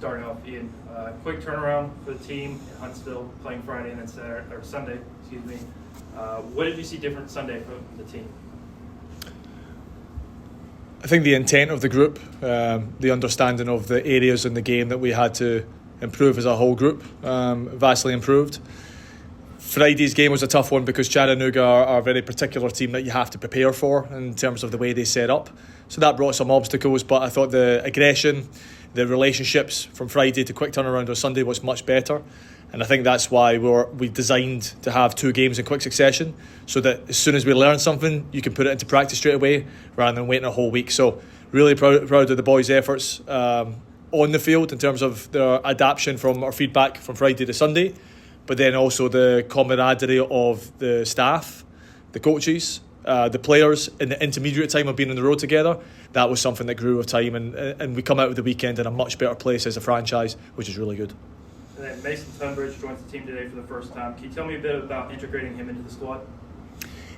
starting off, Ian, quick turnaround for the team in Huntsville, playing Friday and then Sunday. What did you see different Sunday from the team? I think the intent of the group, the understanding of the areas in the game that we had to improve as a whole group, vastly improved. Friday's game was a tough one because Chattanooga are a very particular team that you have to prepare for in terms of the way they set up. So that brought some obstacles, but I thought the aggression, the relationships from Friday to quick turnaround on Sunday was much better. And I think that's why we designed to have 2 games in quick succession, so that as soon as we learn something, you can put it into practice straight away rather than waiting a whole week. So really proud of the boys' efforts on the field in terms of their adaptation from our feedback from Friday to Sunday, but then also the camaraderie of the staff, the coaches, the players in the intermediate time of being on the road together. That was something that grew with time, and we come out of the weekend in a much better place as a franchise, which is really good. And then Mason Tunbridge joins the team today for the first time. Can you tell me a bit about integrating him into the squad?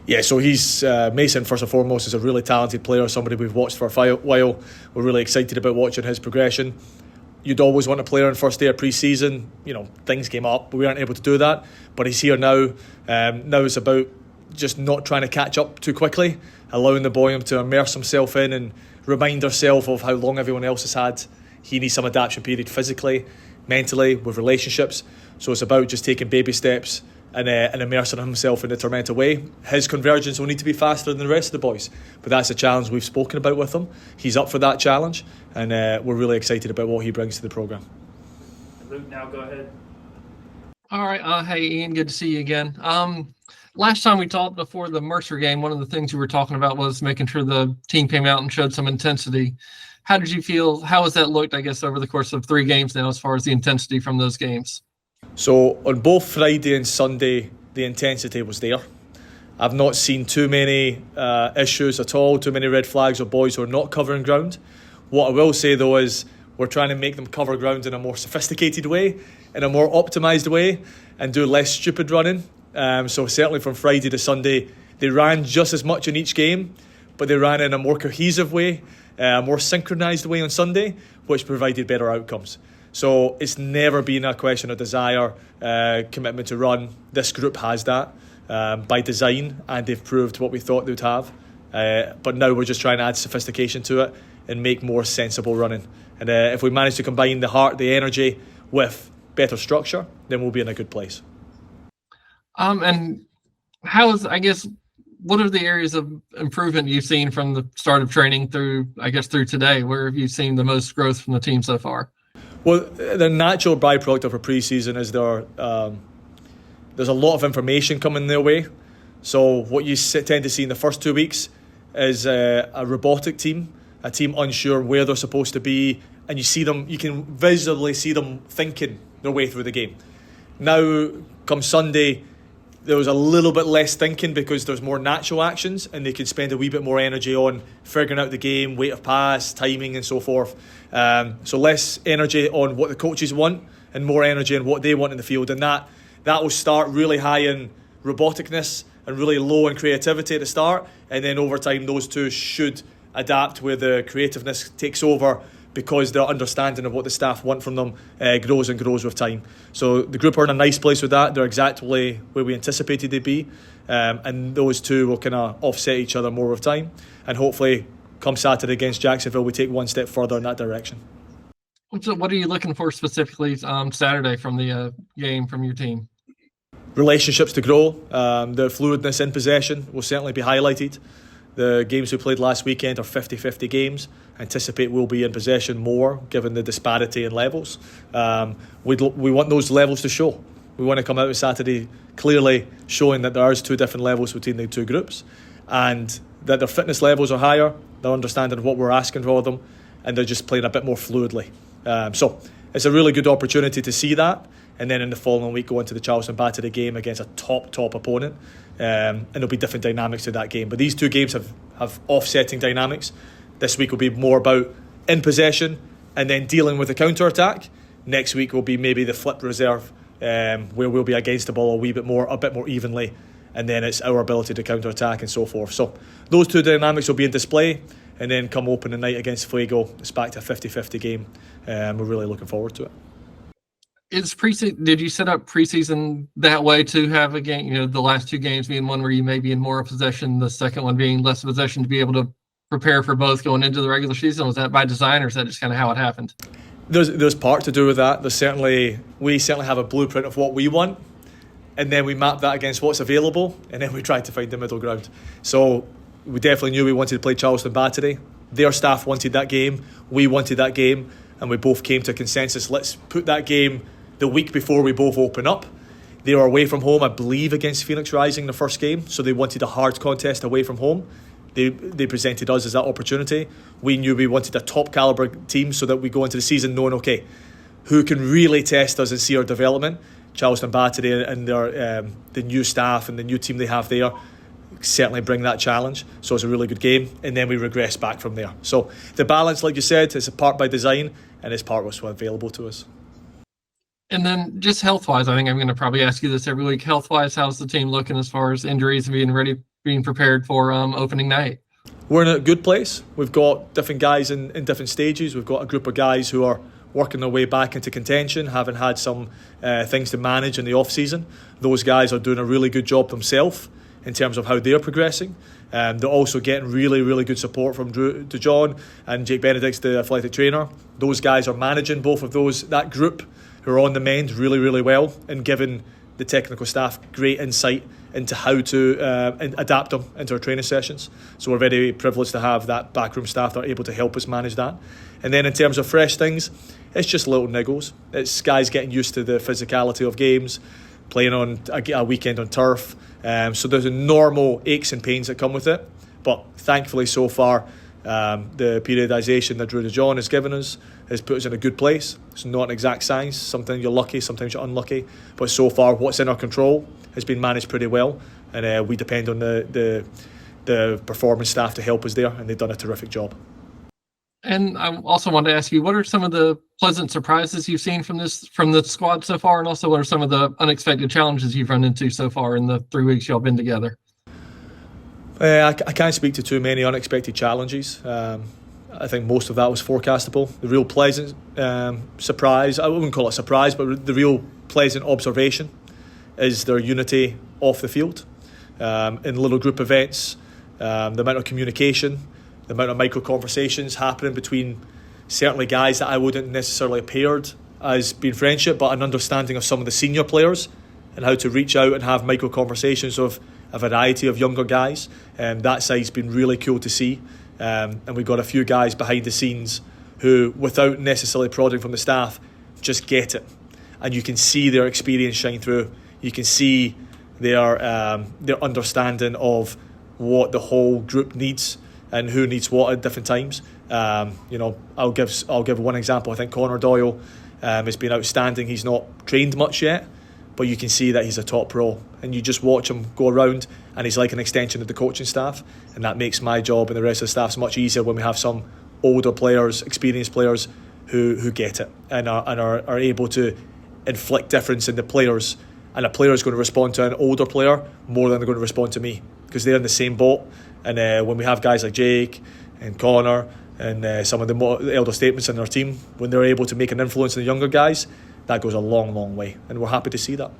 Yeah, so he's Mason, first and foremost, is a really talented player, somebody we've watched for a while. We're really excited about watching his progression. You'd always want a player on first day of pre-season. Things came up, but we aren't able to do that. But he's here now. Now it's about just not trying to catch up too quickly, allowing the boy to immerse himself in and remind himself of how long everyone else has had. He needs some adaptation period physically, mentally, with relationships. So it's about just taking baby steps and immersing himself in the Tormenta way. His convergence will need to be faster than the rest of the boys, but that's a challenge we've spoken about with him. He's up for that challenge, and we're really excited about what he brings to the programme. Luke, now go ahead. All right. Hey, Ian, good to see you again. Last time we talked before the Mercer game, one of the things you were talking about was making sure the team came out and showed some intensity. How did you feel? How has that looked, I guess, over the course of 3 games now as far as the intensity from those games? So on both Friday and Sunday, the intensity was there. I've not seen too many issues at all, too many red flags of boys who are not covering ground. What I will say, though, is we're trying to make them cover ground in a more sophisticated way, in a more optimised way, and do less stupid running. So certainly from Friday to Sunday, they ran just as much in each game, but they ran in a more cohesive way, a more synchronised way on Sunday, which provided better outcomes. So it's never been a question of desire, commitment to run. This group has that by design, and they've proved what we thought they would have. But now we're just trying to add sophistication to it and make more sensible running. And if we manage to combine the heart, the energy with better structure, then we'll be in a good place. And what are the areas of improvement you've seen from the start of training through today? Where have you seen the most growth from the team so far? Well, the natural byproduct of a pre-season is there's a lot of information coming their way. So what you tend to see in the first 2 weeks is a robotic team, a team unsure where they're supposed to be, and you can visually see them thinking their way through the game. Now, come Sunday, there was a little bit less thinking because there's more natural actions, and they can spend a wee bit more energy on figuring out the game, weight of pass, timing, and so forth. So less energy on what the coaches want and more energy on what they want in the field. And that will start really high in roboticness and really low in creativity at the start. And then over time, those two should adapt where the creativeness takes over, because their understanding of what the staff want from them grows and grows with time. So the group are in a nice place with that. They're exactly where we anticipated they'd be. And those two will kind of offset each other more with time. And hopefully, come Saturday against Jacksonville, we take one step further in that direction. So what are you looking for specifically Saturday from the game from your team? Relationships to grow. The fluidness in possession will certainly be highlighted. The games we played last weekend are 50-50 games. Anticipate we'll be in possession more, given the disparity in levels. We want those levels to show. We want to come out on Saturday clearly showing that there is 2 different levels between the 2 groups, and that their fitness levels are higher, their understanding of what we're asking for them, and they're just playing a bit more fluidly. So it's a really good opportunity to see that, and then in the following week go into the Charleston Battery game against a top opponent, and there'll be different dynamics to that game. But these 2 games have offsetting dynamics. This week will be more about in possession and then dealing with the counter-attack. Next week will be maybe the flip reserve, where we'll be against the ball a bit more evenly, and then it's our ability to counter-attack and so forth. So those 2 dynamics will be in display, and then come opening night against Fuego, it's back to a 50-50 game. We're really looking forward to it. Did you set up preseason that way to have a game, the last two games being one where you may be in more possession, the second one being less possession, to be able to prepare for both going into the regular season? Was that by design, or is that just kind of how it happened? There's part to do with that. We certainly have a blueprint of what we want, and then we map that against what's available, and then we try to find the middle ground. So we definitely knew we wanted to play Charleston Battery. Their staff wanted that game, we wanted that game, and we both came to a consensus. Let's put that game the week before we both open up. They were away from home, I believe, against Phoenix Rising the first game, so they wanted a hard contest away from home. They presented us as that opportunity. We knew we wanted a top caliber team so that we go into the season knowing, okay, who can really test us and see our development. Charleston Battery and their the new staff and the new team they have there certainly bring that challenge. So it's a really good game, and then we regress back from there. So the balance, like you said, is a part by design, and it's part what's available to us. And then just health-wise, I think I'm going to probably ask you this every week. Health-wise, how's the team looking as far as injuries and being prepared for opening night? We're in a good place. We've got different guys in different stages. We've got a group of guys who are working their way back into contention, having had some things to manage in the off-season. Those guys are doing a really good job themselves in terms of how they're progressing. They're also getting really, really good support from Drew DeJohn and Jake Benedict's the athletic trainer. Those guys are managing both of that group who are on the mend really, really well, and giving the technical staff great insight into how to adapt them into our training sessions. So we're very privileged to have that backroom staff that are able to help us manage that. And then in terms of fresh things, it's just little niggles. It's guys getting used to the physicality of games, playing on a weekend on turf. So there's a normal aches and pains that come with it. But thankfully so far, the periodisation that Drew DeJohn has given us has put us in a good place. It's not an exact science. Sometimes you're lucky, sometimes you're unlucky. But so far, what's in our control has been managed pretty well. And we depend on the performance staff to help us there, and they've done a terrific job. And I also wanted to ask you, what are some of the pleasant surprises you've seen from the squad so far, and also what are some of the unexpected challenges you've run into so far in the 3 weeks y'all been together? I can't speak to too many unexpected challenges. I think most of that was forecastable. The real pleasant surprise, I wouldn't call it a surprise, but the real pleasant observation is their unity off the field. In little group events, the amount of communication, the amount of micro conversations happening between certainly guys that I wouldn't necessarily have paired as being friendship, but an understanding of some of the senior players and how to reach out and have micro conversations of a variety of younger guys. That side's been really cool to see. And we've got a few guys behind the scenes who, without necessarily prodding from the staff, just get it. And you can see their experience shine through. You can see their understanding of what the whole group needs and who needs what at different times. I'll give one example. I think Connor Doyle has been outstanding. He's not trained much yet, but you can see that he's a top pro, and you just watch him go around and he's like an extension of the coaching staff, and that makes my job and the rest of the staff's much easier when we have some older players, experienced players who get it and are able to inflict difference in the players, and a player is going to respond to an older player more than they're going to respond to me because they're in the same boat. And when we have guys like Jake and Connor and some of the elder statements in our team, when they're able to make an influence on the younger guys, that goes a long, long way, and we're happy to see that.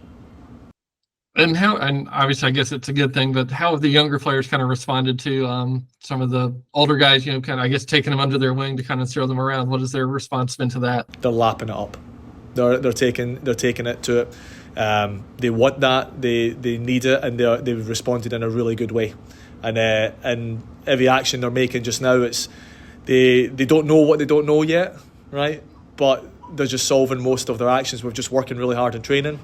And obviously I guess it's a good thing, but how have the younger players kind of responded to some of the older guys, kind of, I guess, taking them under their wing to kind of throw them around? What has their response been to that? They're lapping it up. They're taking it to it. They want that, they need it, and they've responded in a really good way. And every action they're making just now, it's they don't know what they don't know yet, right? But they're just solving most of their actions with just working really hard in training,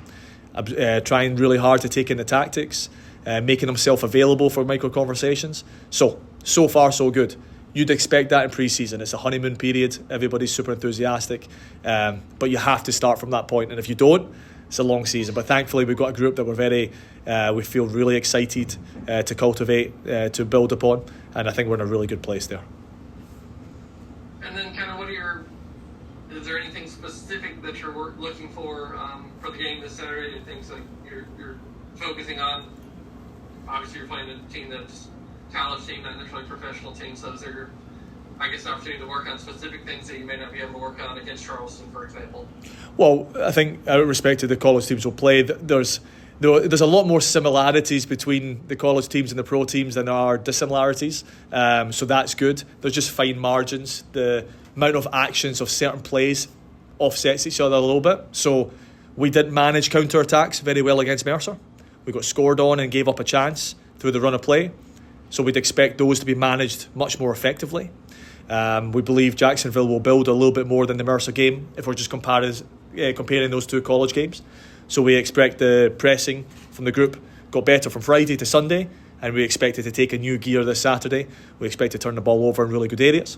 trying really hard to take in the tactics, making themselves available for micro conversations. So far so good. You'd expect that in pre-season. It's a honeymoon period. Everybody's super enthusiastic, but you have to start from that point. And if you don't, it's a long season. But thankfully, we've got a group that we feel really excited to cultivate, to build upon, and I think we're in a really good place there. And then, kind of, is there anything specific that you're looking for the game this Saturday? Things like you're focusing on? Obviously, you're playing a team that's college team, not necessarily professional team. So, is there I guess, an opportunity to work on specific things that you may not be able to work on against Charleston, for example? Well, I think out of respect to the college teams will play, there's a lot more similarities between the college teams and the pro teams than there are dissimilarities. So that's good. There's just fine margins. The amount of actions of certain plays offsets each other a little bit. So we didn't manage counter-attacks very well against Mercer. We got scored on and gave up a chance through the run of play. So we'd expect those to be managed much more effectively. We believe Jacksonville will build a little bit more than the Mercer game if we're just comparing those two college games. So we expect the pressing from the group got better from Friday to Sunday, and we expect it to take a new gear this Saturday. We expect to turn the ball over in really good areas.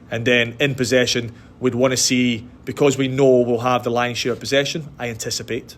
And then in possession, we'd want to see, because we know we'll have the lion's share of possession, I anticipate,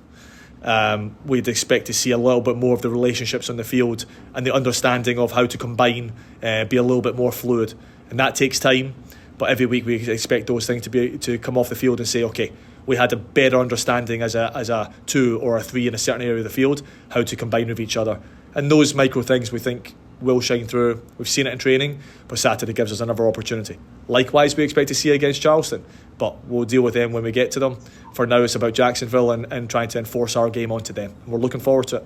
we'd expect to see a little bit more of the relationships on the field and the understanding of how to combine, be a little bit more fluid. And that takes time, but every week we expect those things to come off the field and say, okay, we had a better understanding as a 2 or a 3 in a certain area of the field, how to combine with each other. And those micro things we think will shine through. We've seen it in training, but Saturday gives us another opportunity. Likewise, we expect to see it against Charleston, but we'll deal with them when we get to them. For now, it's about Jacksonville and trying to enforce our game onto them. We're looking forward to it.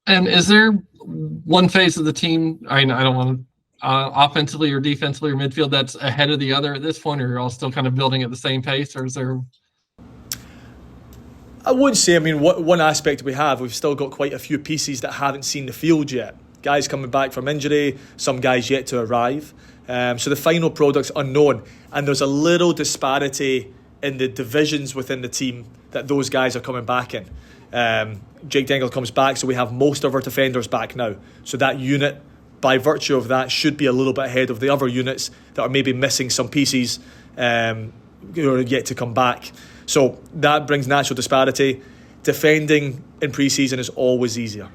And is there one phase of the team, I don't want to, offensively or defensively or midfield, that's ahead of the other at this point, or you're all still kind of building at the same pace, or is there? I would say, one aspect we've still got quite a few pieces that haven't seen the field yet. Guys coming back from injury, some guys yet to arrive. So the final product's unknown, and there's a little disparity in the divisions within the team that those guys are coming back in. Jake Dingle comes back, so we have most of our defenders back now. So that unit, by virtue of that, should be a little bit ahead of the other units that are maybe missing some pieces who are yet to come back. So that brings natural disparity. Defending in pre-season is always easier.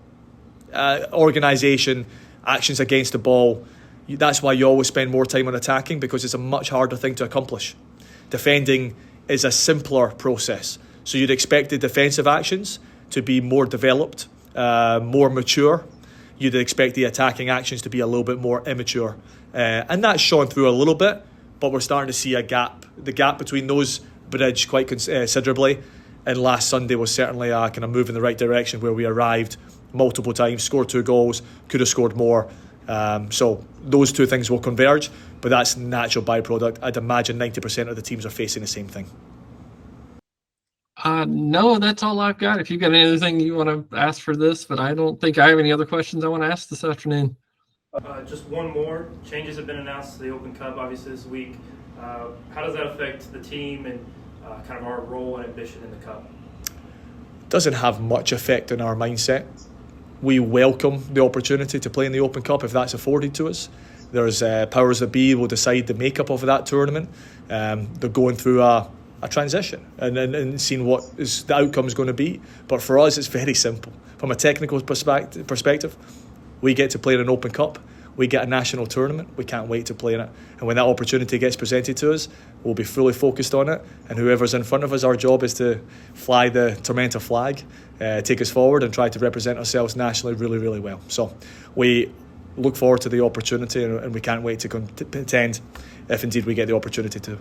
Organisation, actions against the ball, that's why you always spend more time on attacking, because it's a much harder thing to accomplish. Defending is a simpler process. So you'd expect the defensive actions to be more developed, more mature. You'd expect the attacking actions to be a little bit more immature. And that's shone through a little bit, but we're starting to see a gap. The gap between those bridged quite considerably. And last Sunday was certainly a kind of move in the right direction, where we arrived multiple times, scored 2 goals, could have scored more. So those two things will converge, but that's a natural byproduct. I'd imagine 90% of the teams are facing the same thing. No, that's all I've got. If you've got anything you want to ask for this, but I don't think I have any other questions I want to ask this afternoon. Just one more. Changes have been announced to the Open Cup, obviously, this week. How does that affect the team and kind of our role and ambition in the Cup? Doesn't have much effect on our mindset. We welcome the opportunity to play in the Open Cup if that's afforded to us. There's powers that be will decide the makeup of that tournament. They're going through a transition and seeing what is the outcome is going to be. But for us, it's very simple. From a technical perspective, we get to play in an Open Cup. We get a national tournament. We can't wait to play in it. And when that opportunity gets presented to us, we'll be fully focused on it. And whoever's in front of us, our job is to fly the Tormenta flag, take us forward and try to represent ourselves nationally really, really well. So we look forward to the opportunity, and we can't wait to contend if indeed we get the opportunity to.